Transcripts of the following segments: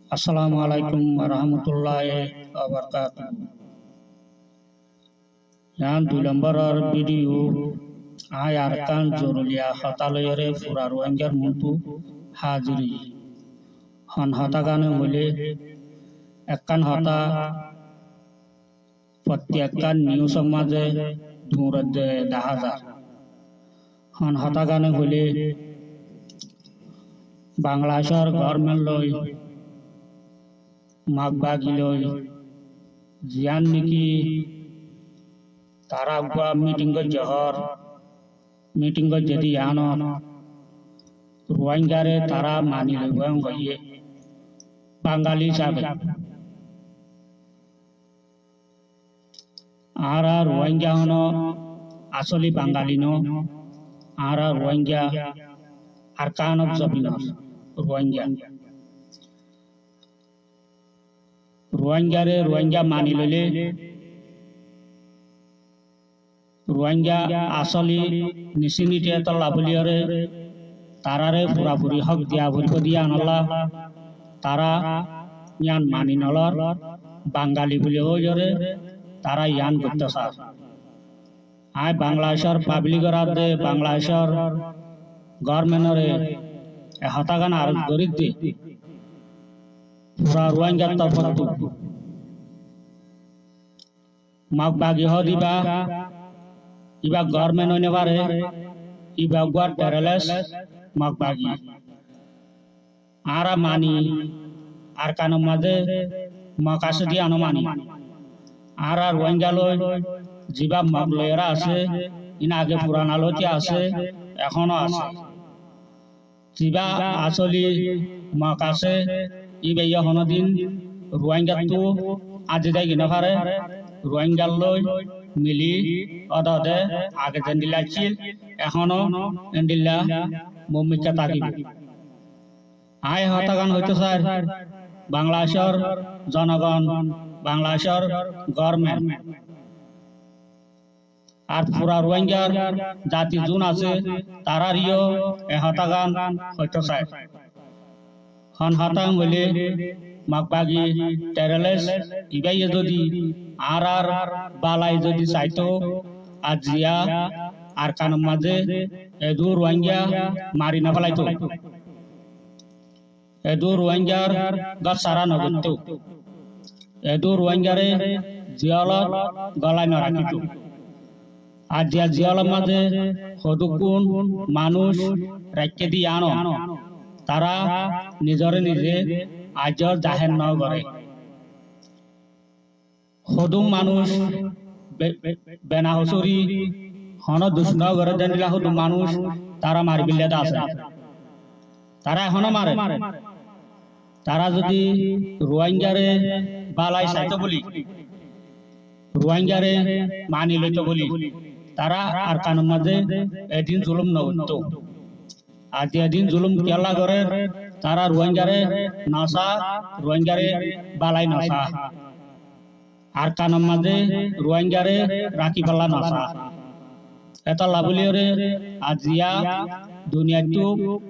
Assalamualaikum warahmatullahi wabarakatuh. Yang dua lembar video ayarkan jorulia hatalayore furaru anggar muntu haziri. Han hatagane hole ekkan hata প্রত্যেকটা news সমাজে দূরদে দেখা যায়। হন হতাগানে হলে বাংলাদেশের গভর্নমেন্ট লই মাগবাগি লই জিয়ান নিকি তারা গুয়া মিটিং জহর মিটিং যদি আন রোহিঙ্গারে তারা মানি লইব গিয়ে বাঙালি হিসাবে आरा रोहिंग्या होनो असली बांगाली नो आरा रोहिंग्या आरकान ऑफ जबिनर रोहिंग्या रे रोहिंग्या मानी लेले रोहिंग्या असली निसिनिटे तो लाभलियरे तारा रे पूरा पूरी हक दिया भरको दिया नला तारा यान मानी नलर बांगाली बोले हो जरे तारा यान गुप्तसार आय बांग्लादेशर पाब्लिक रादे बांग्लादेशर गवर्नमेंटरे हतागान आरज गरीब दे पूरा रोहिंग्या तरफतु माग बागी हो दिबा इबा गवर्नमेंट होने बारे इबा गुआर टेरलेस माग बागी आरा मानी आरकानो मादे माकासे दिया नो मानी आरा रोहिंग्या लय जिबा मागलयरा आछे इना आगे पुराना लती आछे एखोनो आछे जिबा आसली माकासे इबे यहनो दिन रोहिंग्या तो आजि दाय गिना पारे रोहिंग्या लय मिली अददे आगे जंदिला चिल एखोनो एंदिला मुमिका ताकिबे आय हतागान हयतो स्যার बांग्लादेशर जनगण बांग्लादेशर गवर्नमेंट আর পুরা রোহিঙ্গার জাতি জুন আছে তারারিও এ হতাগান হয়তো চায় হন হতাং বলে মাগবাগি টেরলেস ইবাই যদি আর বালাই যদি চাইতো আজিয়া আর কানম মাঝে এদু রোহিঙ্গা মারি না ফেলাইতো এদু রোহিঙ্গার গাছ সারা নগত্য এদু রোহিঙ্গারে জিয়ালত গলায় না রাখিত আর জিয়ালত মাঝে হদুকুন মানুষ রাখতে দিয়ে আনো তারা নিজরে নিজে আজর জাহের ন করে হদুম মানুষ বেনা হসুরি হন দুষ্ণ করে জানিলা হদুম মানুষ তারা মারি বিল্লাতে আছে তারা এখনো মারে তারা যদি রোহিঙ্গারে বালাই চাইতো বলি রোহিঙ্গারে মানি লইতো বলি তারা আর কানুন মাঝে এদিন জুলুম নগত আজ এদিন জুলুম কেলা করে তারা রোহিঙ্গারে নসা রোহিঙ্গারে বালাই নসা আর কানুন মাঝে রোহিঙ্গারে রাখি পাল্লা নসা এটা লাভলিয়রে আজিয়া দুনিয়াতো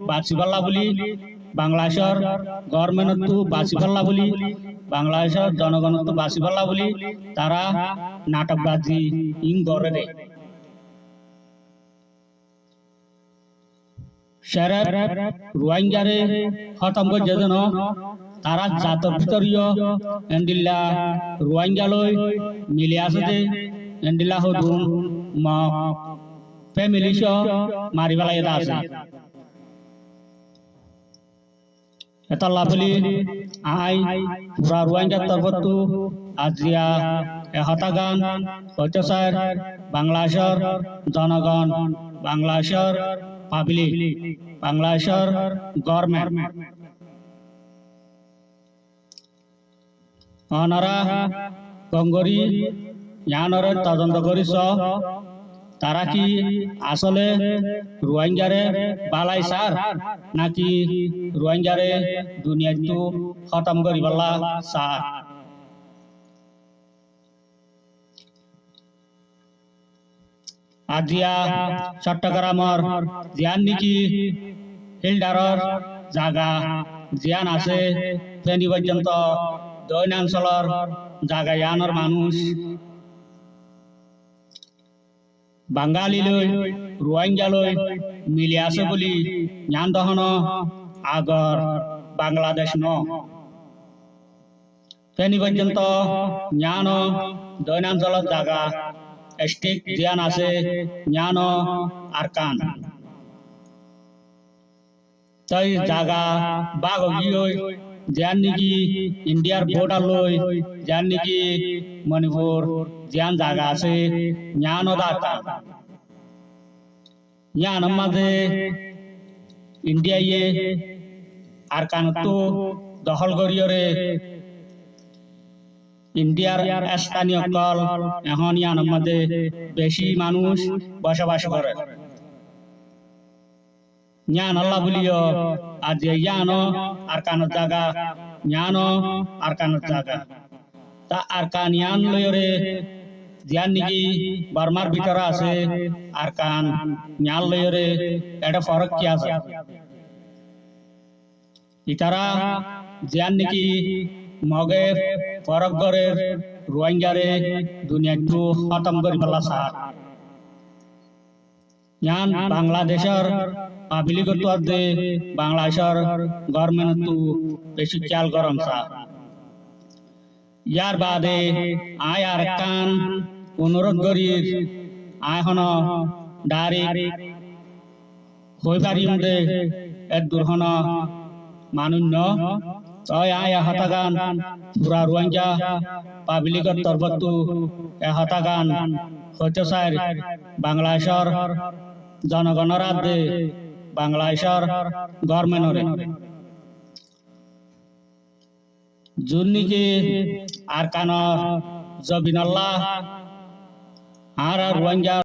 বাঁচি পাল্লা বলি বাংলাদেশের গভর্নমেন্ট তো বাঁচি পাল্লা বলি বাংলাদেশের জনগণ তো বাঁচি পাল্লা বলি তারা নাটকবাজি ইং করে দে শরৎ রোহিঙ্গারে খতম করে যেন তারা জাতর ভিতরীয় এন্ডিল্লা রোহিঙ্গা লই মিলে আছে দে এন্ডিল্লা হদুম ম ফ্যামিলি সহ মারি পেলাই এটা আছে এটা লাভলি আই পুরা রোহিঙ্গার তরফতো আজিয়া হতাগান হয়তো স্যার বাংলাদেশের জনগণ বাংলাদেশের পাবলিক বাংলাদেশের গভর্নমেন্ট অনারা গঙ্গরি ইয়ানরে তদন্ত করিস তারা কি আসলে রোহিঙ্গারে বালাই সার নাকি রোহিঙ্গারে দুনিয়াতো খতম করি পাল্লা সার আজিয়া চট্টগ্রামর জিয়ান নিকি হিলডারর জাগা জিয়ান আছে ফেনি পর্যন্ত দৈনাঞ্চলর জাগা ইয়ানর মানুষ বাঙালি লই রোহিঙ্গা লই মিলি আছে বলি জ্ঞান দহন আগর বাংলাদেশ ন ফেনি পর্যন্ত জ্ঞান দৈনাঞ্চলত জাগা স্টিক জিয়ান আছে জ্ঞান আরকান তাই জাগা বাঘ গিয়ে যান নাকি ইন্ডিয়ার বর্ডার লই যান নাকি মণিপুর যান জাগা আছে জ্ঞান আরকান জ্ঞান মাঝে ইন্ডিয়ায় আরকান তো দখল করিয়রে ইন্ডিয়ার স্থানীয় কল এখন ইয়ান মধ্যে বেশি মানুষ বসবাস করে জ্ঞান আল্লাহ বলিও আজ জ্ঞান আর কানের জায়গা জ্ঞান আর কানের জায়গা তা আর কান জ্ঞান লয়রে জ্ঞান নাকি বর্মার ভিতরে আছে আর কান জ্ঞান লয়রে এটা ফরক কি আছে ইতারা জ্ঞান নাকি মগে ফরক করে রোহিঙ্গারে দুনিয়াটো খতম করে ফেলা সার জ্ঞান বাংলাদেশের পাবলিকত দে বাংলাদেশের গভর্নমেন্ট বেশি খেয়াল গরম সা ইয়ার বাদে আয় আর কান অনুরোধ করি আয় হন ডাইরেক্ট হই পারিম দে এক দুর্ঘন মানুন্য তয় আয় হতাগান পুরা রোহিঙ্গা পাবলিকর তরফতু হতাগান হইতে চাই বাংলাদেশের জনগণের দে বাংলাদেশের গভর্নমেন্টরে জুনিকে আর কান জবিনাল্লাহ আর রোহিঙ্গা